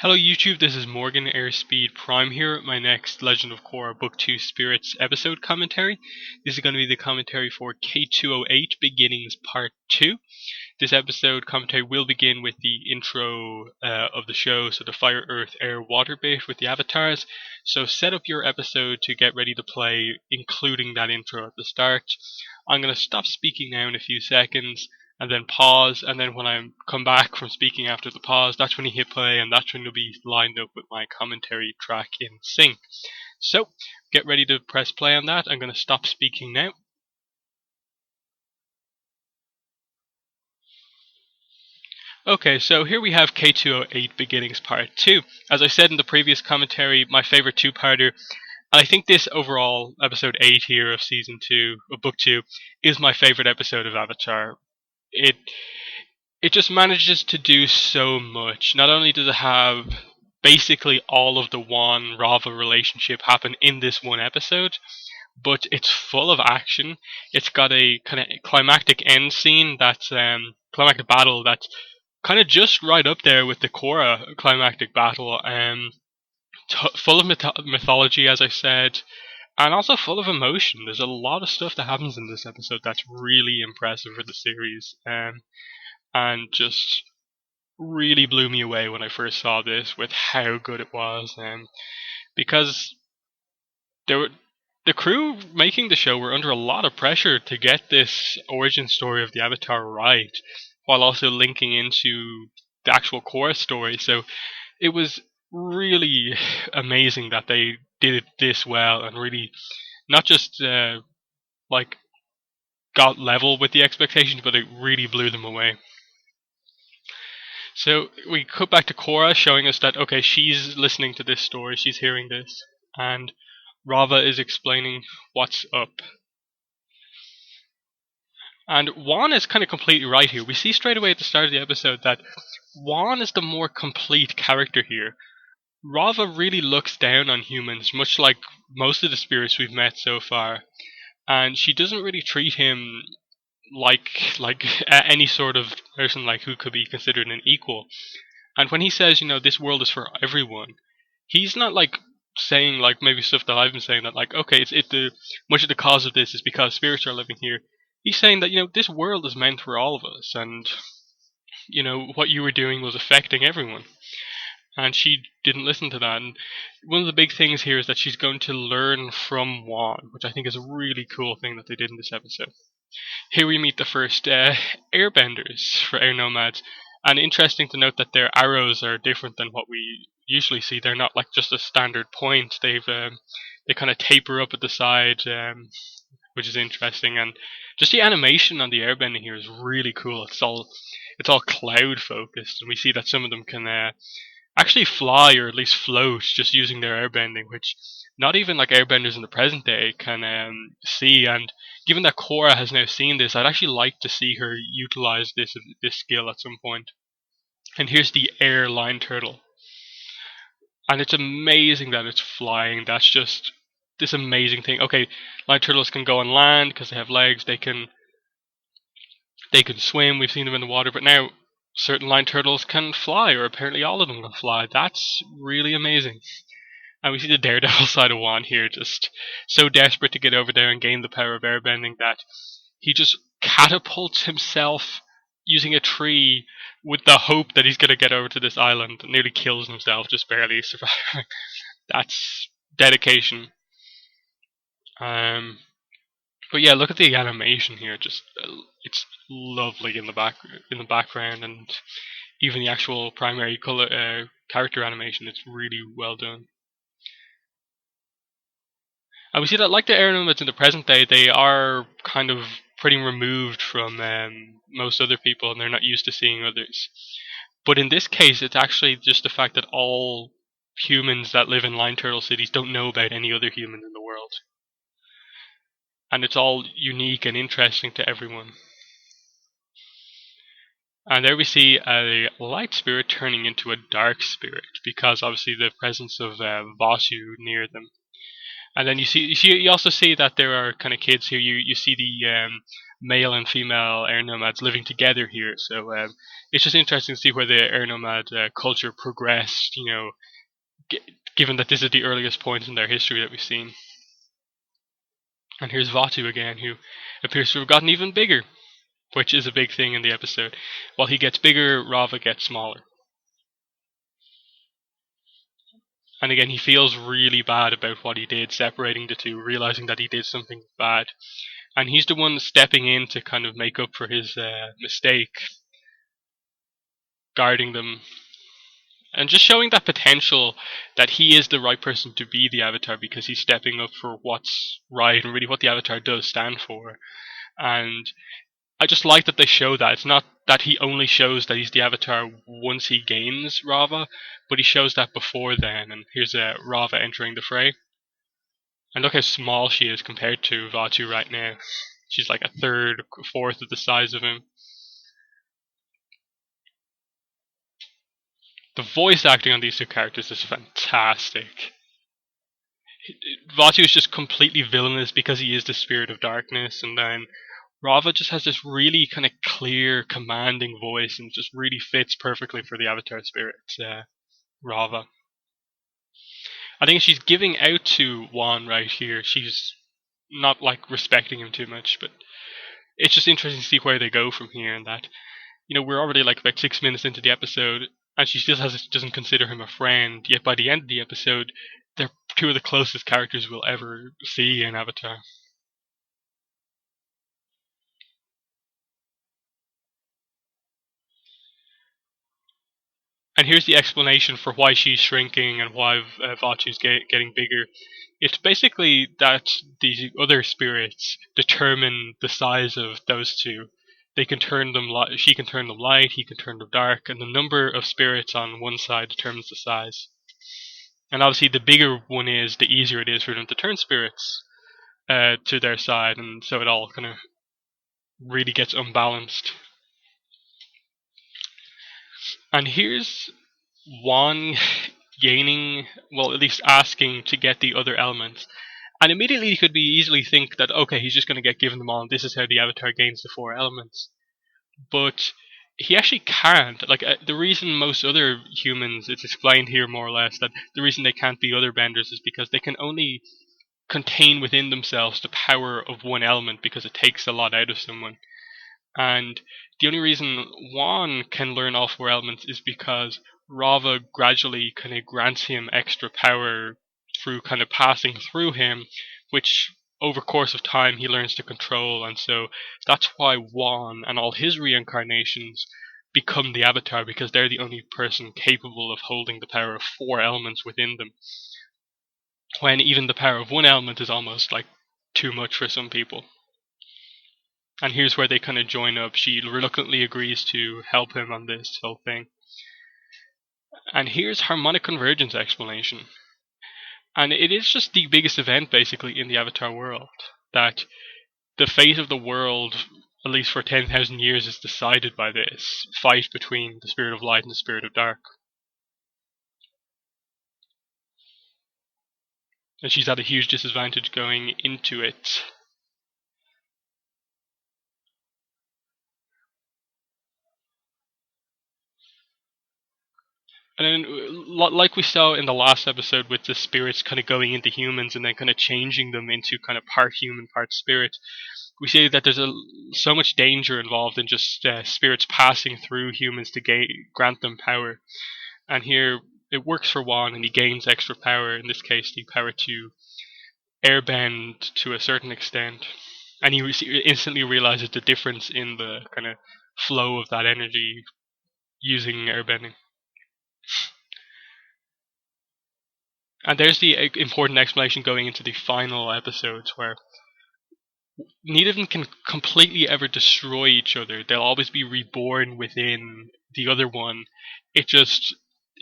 Hello YouTube, this is Morgan Airspeed Prime here at my next Legend of Korra Book 2 Spirits episode commentary. This is going to be the commentary for K208 Beginnings Part 2. This episode commentary will begin with the intro of the show, so the Fire, Earth, Air, Water bit with the avatars. So set up your episode to get ready to play, including that intro at the start. I'm going to stop speaking now in a few seconds, and then pause, and then when I come back from speaking after the pause, that's when you hit play, and that's when you'll be lined up with my commentary track in sync. So, get ready to press play on that. I'm going to stop speaking now. Okay, so here we have K208 Beginnings Part 2. As I said in the previous commentary, my favorite two-parter, and I think this overall, episode 8 here of Season 2, of Book 2, is my favorite episode of Avatar. It just manages to do so much. Not only does it have basically all of the Wan-Rava relationship happen in this one episode, but it's full of action. It's got a kind of climactic end scene that's climactic battle that's kind of just right up there with the Korra climactic battle. Full of mythology, as I said, and also full of emotion. There's a lot of stuff that happens in this episode that's really impressive for the series. And just really blew me away when I first saw this with how good it was, because the crew making the show were under a lot of pressure to get this origin story of the Avatar right, while also linking into the actual core story. So it was really amazing that they did it this well and really not just got level with the expectations, but it really blew them away. So we cut back to Korra, showing us that, okay, she's listening to this story, she's hearing this, and Rava is explaining what's up. And Wan is kind of completely right here. We see straight away at the start of the episode that Wan is the more complete character here. Rava really looks down on humans, much like most of the spirits we've met so far, and she doesn't really treat him like any sort of person like who could be considered an equal. And when he says, this world is for everyone, he's not like saying like maybe stuff that I've been saying that like, okay, much of the cause of this is because spirits are living here. He's saying that this world is meant for all of us, and what you were doing was affecting everyone. And she didn't listen to that. And one of the big things here is that she's going to learn from Wan, which I think is a really cool thing that they did in this episode. Here we meet the first airbenders for air nomads, and interesting to note that their arrows are different than what we usually see. They're not like just a standard point. They kind of taper up at the side, which is interesting, and just the animation on the airbending here is really cool. It's all cloud focused, and we see that some of them can actually fly or at least float just using their airbending, which not even like airbenders in the present day can see. And given that Korra has now seen this, I'd actually like to see her utilize this skill at some point. And here's the air line turtle, and it's amazing that it's flying. That's just this amazing thing. Okay, line turtles can go on land because they have legs. They can swim. We've seen them in the water, but now certain line turtles can fly, or apparently all of them can fly. That's really amazing. And we see the daredevil side of Wan here, just so desperate to get over there and gain the power of airbending that he just catapults himself using a tree with the hope that he's going to get over to this island, and nearly kills himself, just barely surviving. That's dedication. But yeah, look at the animation here. Just it's lovely in the background, and even the actual primary color character animation. It's really well done. And we see that, like the air nomads in the present day, they are kind of pretty removed from most other people, and they're not used to seeing others. But in this case, it's actually just the fact that all humans that live in line turtle cities don't know about any other human in the world. And it's all unique and interesting to everyone. And there we see a light spirit turning into a dark spirit, because obviously the presence of Vasu near them. And then you also see that there are kind of kids here. You see the male and female air nomads living together here. So it's just interesting to see where the air nomad culture progressed. G- given that this is the earliest point in their history that we've seen. And here's Vatu again, who appears to have gotten even bigger, which is a big thing in the episode. While he gets bigger, Rava gets smaller. And again, he feels really bad about what he did, separating the two, realizing that he did something bad. And he's the one stepping in to kind of make up for his mistake, guarding them, and just showing that potential that he is the right person to be the Avatar because he's stepping up for what's right and really what the Avatar does stand for. And I just like that they show that. It's not that he only shows that he's the Avatar once he gains Rava, but he shows that before then. And here's Rava entering the fray. And look how small she is compared to Vatu right now. She's like a third, fourth of the size of him. The voice acting on these two characters is fantastic. Vatu is just completely villainous because he is the spirit of darkness, and then Rava just has this really kind of clear, commanding voice, and just really fits perfectly for the Avatar spirit, Rava. I think she's giving out to Juan right here. She's not like respecting him too much, but it's just interesting to see where they go from here. And that, we're already like about 6 minutes into the episode, and she still doesn't consider him a friend. Yet by the end of the episode, they're two of the closest characters we'll ever see in Avatar. And here's the explanation for why she's shrinking and why Vatu's getting bigger. It's basically that the other spirits determine the size of those two. They can turn them she can turn them light, he can turn them dark, and the number of spirits on one side determines the size. And obviously, the bigger one is, the easier it is for them to turn spirits to their side, and so it all kind of really gets unbalanced. And here's Juan gaining, well, at least asking to get the other elements. And immediately you could be easily think that, okay, he's just going to get given them all, and this is how the Avatar gains the 4 elements. But he actually can't. Like, the reason most other humans, it's explained here more or less, that the reason they can't be other benders is because they can only contain within themselves the power of one element because it takes a lot out of someone. And the only reason Juan can learn all 4 elements is because Rava gradually kind of grants him extra power through kind of passing through him, which over course of time he learns to control. And so that's why Juan and all his reincarnations become the Avatar, because they're the only person capable of holding the power of 4 elements within them, when even the power of 1 element is almost like too much for some people. And here's where they kind of join up. She reluctantly agrees to help him on this whole thing. And here's harmonic convergence explanation. And it is just the biggest event, basically, in the Avatar world. That the fate of the world, at least for 10,000 years, is decided by this fight between the spirit of light and the spirit of dark. And she's at a huge disadvantage going into it. And then, like we saw in the last episode with the spirits kind of going into humans and then kind of changing them into kind of part human, part spirit, we see that there's so much danger involved in just spirits passing through humans to grant them power. And here, it works for Juan, and he gains extra power, in this case, the power to airbend to a certain extent. And he instantly realizes the difference in the kind of flow of that energy using airbending. And there's the important explanation going into the final episodes, where neither of them can completely ever destroy each other. They'll always be reborn within the other one. It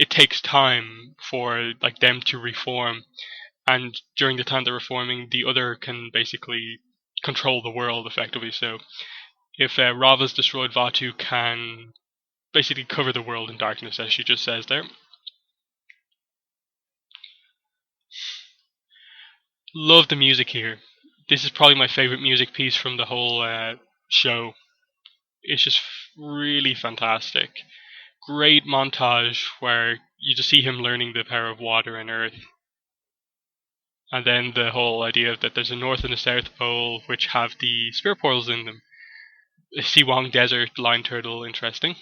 takes time for like them to reform, and during the time they're reforming, the other can basically control the world effectively. So if Rava's destroyed, Vatu can basically cover the world in darkness, as she just says there. Love the music here. This is probably my favorite music piece from the whole show. It's just really fantastic. Great montage where you just see him learning the power of water and earth. And then the whole idea that there's a north and a south pole which have the spirit portals in them. Siwang Desert line turtle, interesting.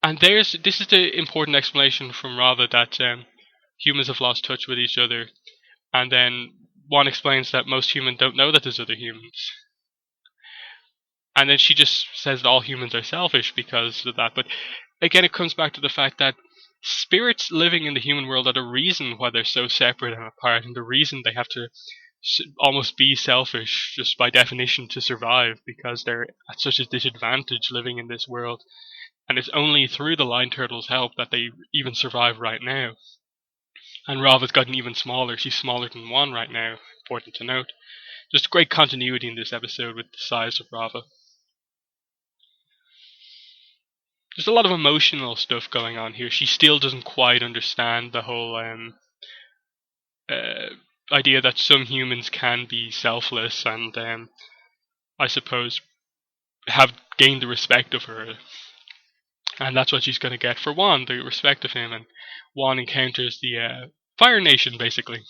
And this is the important explanation from Rava that humans have lost touch with each other, and then one explains that most humans don't know that there's other humans, and then she just says that all humans are selfish because of that. But again, it comes back to the fact that spirits living in the human world are the reason why they're so separate and apart, and the reason they have to almost be selfish just by definition to survive, because they're at such a disadvantage living in this world. And it's only through the line turtle's help that they even survive right now. And Rava's gotten even smaller. She's smaller than one right now, important to note. Just great continuity in this episode with the size of Rava. There's a lot of emotional stuff going on here. She still doesn't quite understand the whole idea that some humans can be selfless and, I suppose, have gained the respect of her. And that's what she's going to get for Juan, the respect of him. And Juan encounters the Fire Nation, basically,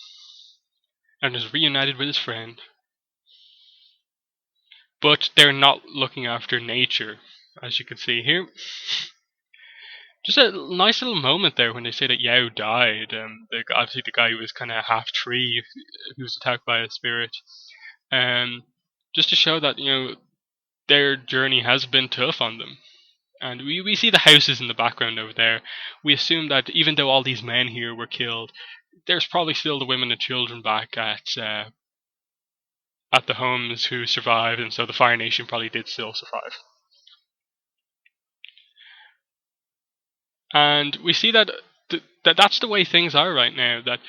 and is reunited with his friend. But they're not looking after nature, as you can see here. Just a nice little moment there when they say that Yao died. Obviously the guy who was kind of half tree, who was attacked by a spirit. Just to show that, their journey has been tough on them. And we see the houses in the background over there. We assume that even though all these men here were killed, there's probably still the women and children back at the homes who survived, and so the Fire Nation probably did still survive. And we see that that's the way things are right now, that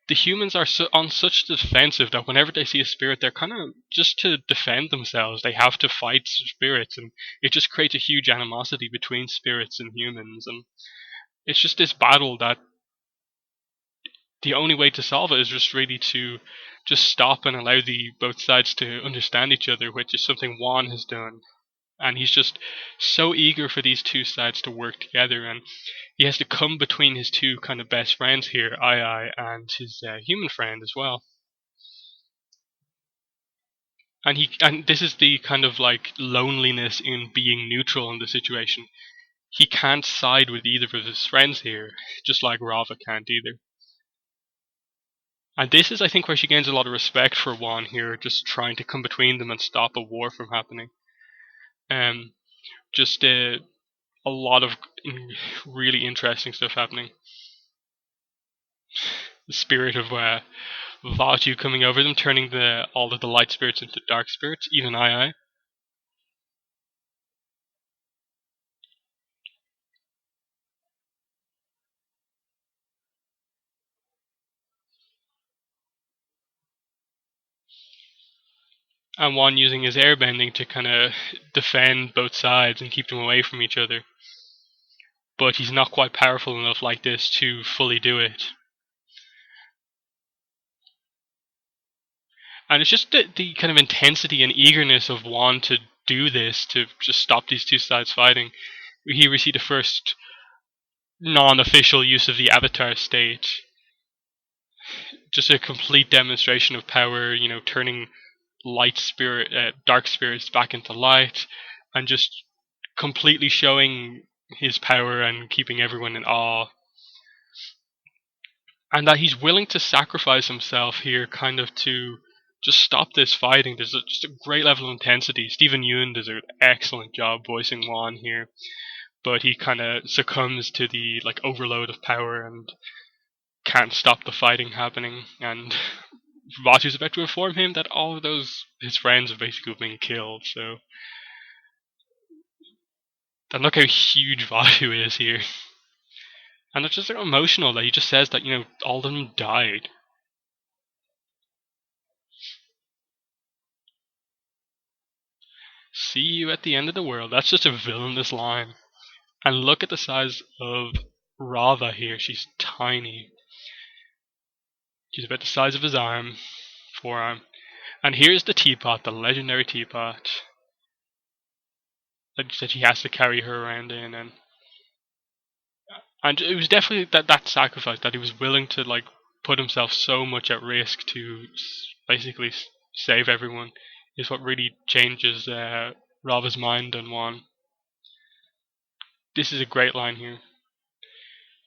the humans are on such defensive that whenever they see a spirit, they're kind of, just to defend themselves, they have to fight spirits, and it just creates a huge animosity between spirits and humans. And it's just this battle that the only way to solve it is just really to just stop and allow both sides to understand each other, which is something Juan has done. And he's just so eager for these two sides to work together, and he has to come between his two kind of best friends here, Ai and his human friend as well. And this is the kind of like loneliness in being neutral in the situation. He can't side with either of his friends here, just like Rava can't either. And this is, I think, where she gains a lot of respect for Juan here, just trying to come between them and stop a war from happening. Just a lot of really interesting stuff happening. The spirit of Vatu coming over them, turning all of the light spirits into dark spirits, even Ai. And Juan using his airbending to kind of defend both sides and keep them away from each other. But he's not quite powerful enough like this to fully do it. And it's just the kind of intensity and eagerness of Juan to do this, to just stop these two sides fighting. Here we see the first non-official use of the Avatar state. Just a complete demonstration of power, turning dark spirits back into light, and just completely showing his power and keeping everyone in awe. And that he's willing to sacrifice himself here, kind of to just stop this fighting. There's just a great level of intensity. Stephen Yeun does an excellent job voicing Juan here, but he kind of succumbs to the overload of power and can't stop the fighting happening. And Vatu's about to inform him that all of his friends have basically been killed. So, and look how huge Vatu is here. And it's just emotional that he just says that, all of them died. See you at the end of the world. That's just a villainous line. And look at the size of Rava here. She's tiny. She's about the size of his forearm. And here's the teapot, the legendary teapot that he has to carry her around in, and it was definitely that sacrifice that he was willing to like put himself so much at risk to basically save everyone is what really changes Rava's mind on Juan. This is a great line here.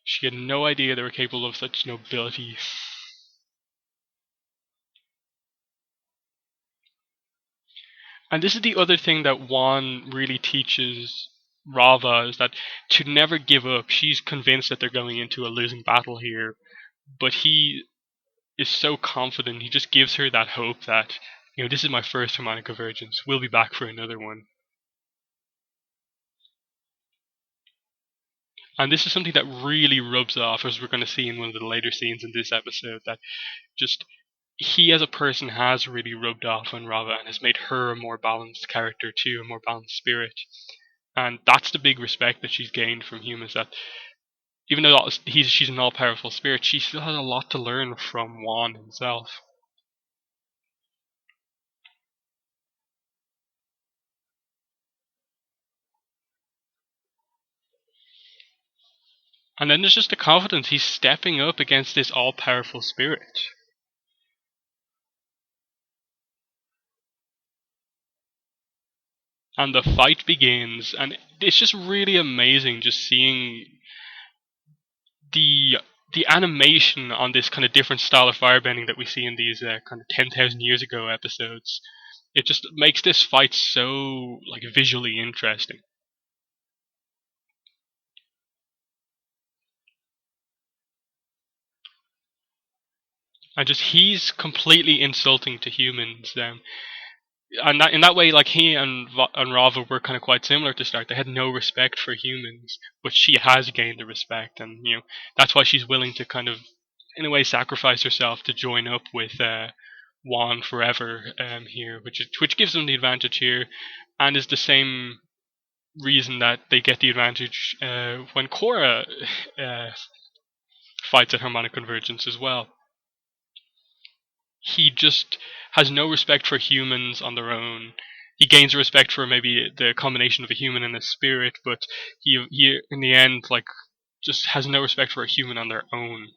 She had no idea they were capable of such nobility. And this is the other thing that Juan really teaches Rava is that to never give up. She's convinced that they're going into a losing battle here, but he is so confident. He just gives her that hope that, this is my first harmonic convergence. We'll be back for another one. And this is something that really rubs off, as we're going to see in one of the later scenes in this episode, that just he as a person has really rubbed off on Rava and has made her a more balanced character too, a more balanced spirit. And that's the big respect that she's gained from humans, that even though she's an all-powerful spirit, she still has a lot to learn from Juan himself. And then there's just the confidence. He's stepping up against this all-powerful spirit. And the fight begins, and it's just really amazing just seeing the the animation on this kind of different style of firebending that we see in these kind of 10,000 years ago episodes. It just makes this fight so like visually interesting. And just he's completely insulting to humans. And in that way, like he and Rava were kind of quite similar to start. They had no respect for humans, but she has gained the respect, and that's why she's willing to kind of, in a way, sacrifice herself to join up with Juan forever here, which gives them the advantage here, and is the same reason that they get the advantage when Korra uh, fights at harmonic convergence as well. He just has no respect for humans on their own. He gains respect for maybe the combination of a human and a spirit, but he in the end like just has no respect for a human on their own.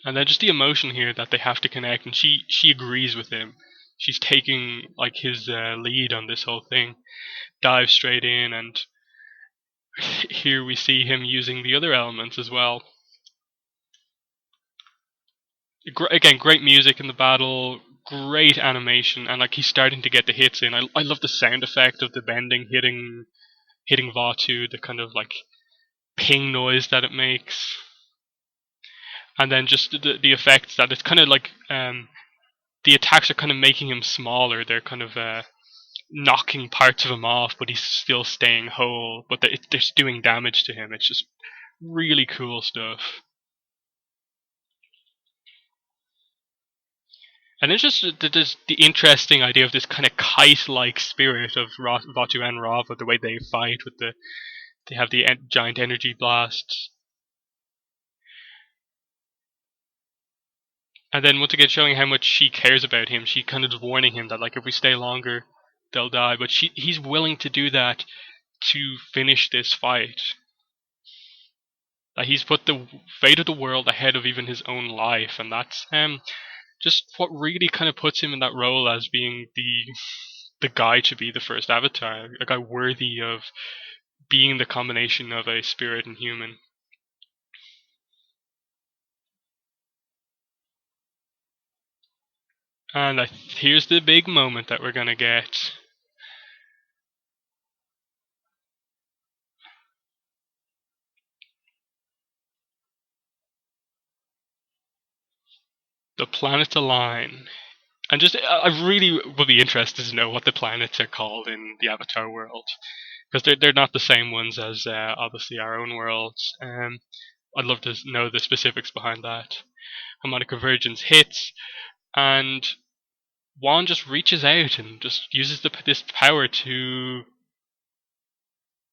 And then just the emotion here that they have to connect, and she agrees with him. She's taking like his lead on this whole thing, dives straight in, and here we see him using the other elements as well. Again, great music in the battle, great animation, and like he's starting to get the hits in. I love the sound effect of the bending hitting Vatu, the kind of like ping noise that it makes, and then just the effects that it's kind of like the attacks are kind of making him smaller. They're kind of knocking parts of him off, but he's still staying whole. But they're doing damage to him. It's just really cool stuff. And it's just the interesting idea of this kind of kite-like spirit of Vatu and Rava, the way they fight with they have the giant energy blasts. And then once again showing how much she cares about him, she kind of is warning him that like if we stay longer, they'll die. But he's willing to do that to finish this fight. That he's put the fate of the world ahead of even his own life, and that's just what really kind of puts him in that role as being the guy to be the first Avatar, a guy worthy of being the combination of a spirit and human. And here's the big moment that we're gonna get. The planets align. And just, I really would be interested to know what the planets are called in the Avatar world. Because they're not the same ones as obviously our own worlds. I'd love to know the specifics behind that. Harmonic convergence hits, and Juan just reaches out and just uses this power to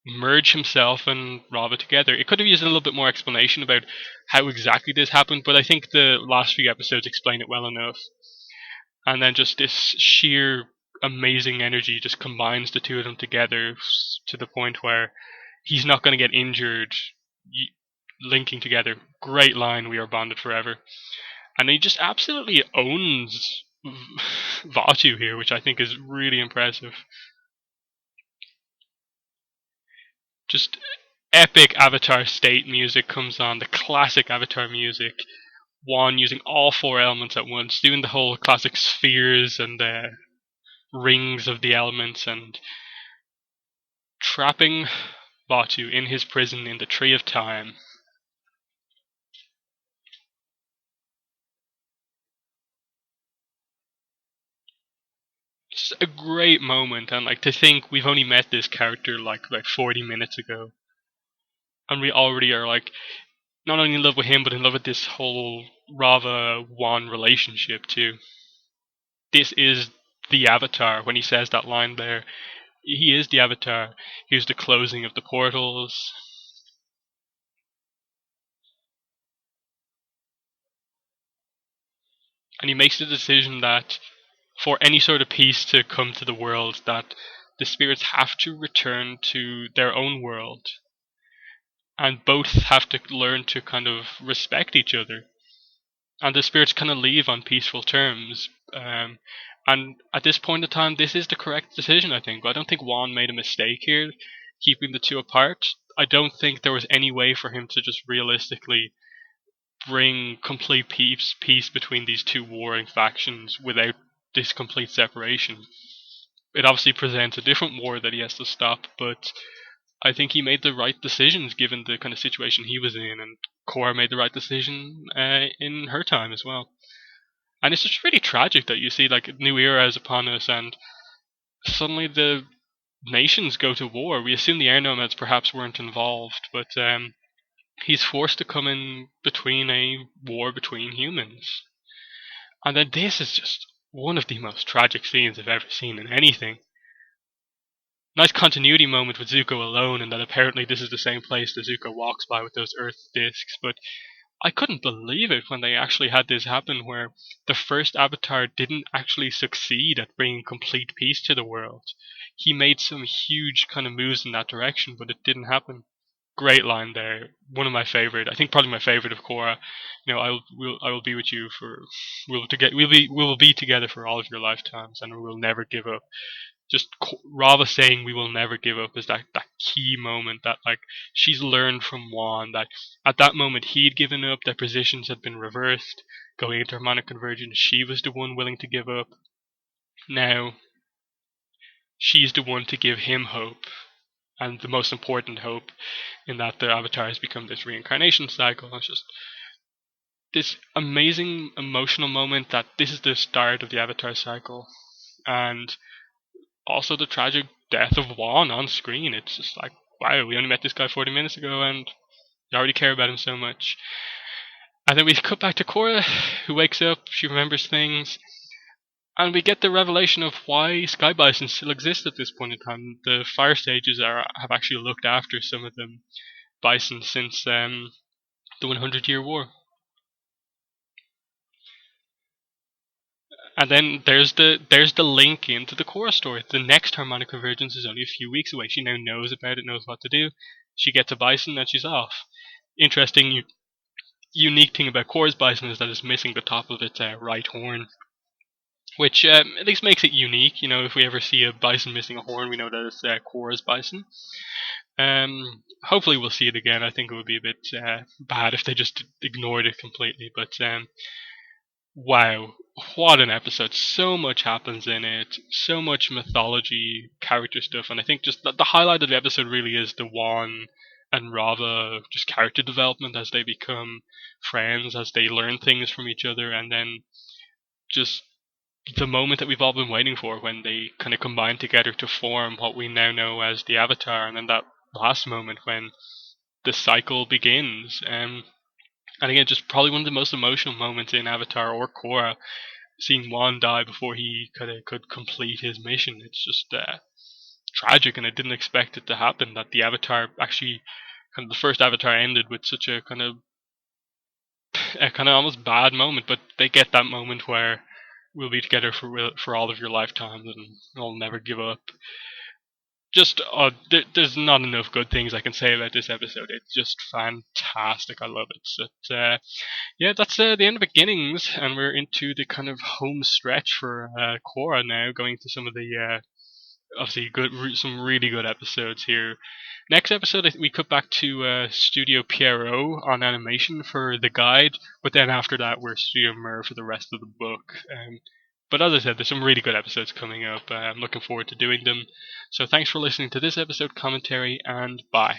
merge himself and Rava together. It could have used a little bit more explanation about how exactly this happened, but I think the last few episodes explain it well enough. And then just this sheer amazing energy just combines the two of them together to the point where he's not going to get injured, linking together. Great line, we are bonded forever. And he just absolutely owns Vatu here, which I think is really impressive. Just epic Avatar state music comes on, the classic Avatar music. Wan using all four elements at once, doing the whole classic spheres and rings of the elements, and trapping Batu in his prison in the Tree of Time. It's a great moment, and like to think we've only met this character like about 40 minutes ago, and we already are like not only in love with him, but in love with this whole Rava Wan relationship too. This is the Avatar when he says that line there. He is the Avatar. Here's the closing of the portals. And he makes the decision that for any sort of peace to come to the world, that the spirits have to return to their own world. And both have to learn to kind of respect each other. And the spirits kind of leave on peaceful terms. And at this point in time, this is the correct decision, I think. I don't think Juan made a mistake here, keeping the two apart. I don't think there was any way for him to just realistically bring complete peace between these two warring factions without this complete separation. It obviously presents a different war that he has to stop, but I think he made the right decisions given the kind of situation he was in, and Korra made the right decision in her time as well. And it's just really tragic that you see like a new era is upon us, and suddenly the nations go to war. We assume the air nomads perhaps weren't involved, but he's forced to come in between a war between humans. And then this is just one of the most tragic scenes I've ever seen in anything. Nice continuity moment with Zuko alone, and that apparently this is the same place that Zuko walks by with those Earth discs, but I couldn't believe it when they actually had this happen where the first Avatar didn't actually succeed at bringing complete peace to the world. He made some huge kind of moves in that direction, but it didn't happen. Great line there. One of my favorite. I think probably my favorite of Korra. I will be with you for we will be together for all of your lifetimes, and we will never give up. Just Rava saying we will never give up is that key moment that like she's learned from Juan that at that moment he'd given up, their positions had been reversed, going into harmonic convergence. She was the one willing to give up. Now she's the one to give him hope, and the most important hope, in that the Avatar has become this reincarnation cycle. It's just this amazing emotional moment that this is the start of the Avatar cycle, and also the tragic death of Juan on screen. It's just like, wow, we only met this guy 40 minutes ago, and you already care about him so much. And then we cut back to Korra, who wakes up, she remembers things, and we get the revelation of why Sky Bison still exist at this point in time. The fire stages have actually looked after some of them bison since the 100-Year War. And then there's the link into the Korra story. The next harmonic convergence is only a few weeks away. She now knows about it, knows what to do. She gets a bison and she's off. Interesting, unique thing about Korra's bison is that it's missing the top of its right horn, which at least makes it unique. You know, if we ever see a bison missing a horn, we know that it's Korra's bison. Hopefully we'll see it again. I think it would be a bit bad if they just ignored it completely. But wow, what an episode. So much happens in it. So much mythology, character stuff. And I think just the highlight of the episode really is the Juan and Rava just character development as they become friends, as they learn things from each other. And then just the moment that we've all been waiting for when they kind of combine together to form what we now know as the Avatar. And then that last moment when the cycle begins. And again, just probably one of the most emotional moments in Avatar or Korra, seeing Juan die before he could complete his mission. It's just tragic, and I didn't expect it to happen. That the Avatar actually, kind of the first Avatar ended with such a kind of almost bad moment, but they get that moment where we'll be together for all of your lifetimes, and I'll never give up. Just there's not enough good things I can say about this episode. It's just fantastic. I love it. So, yeah, that's the end of Beginnings, and we're into the kind of home stretch for Korra now, going to some of the obviously some really good episodes here. Next episode, we cut back to Studio Pierrot on animation for the guide, but then after that, we're Studio Mer for the rest of the book. But as I said, there's some really good episodes coming up. I'm looking forward to doing them. So thanks for listening to this episode commentary, and bye.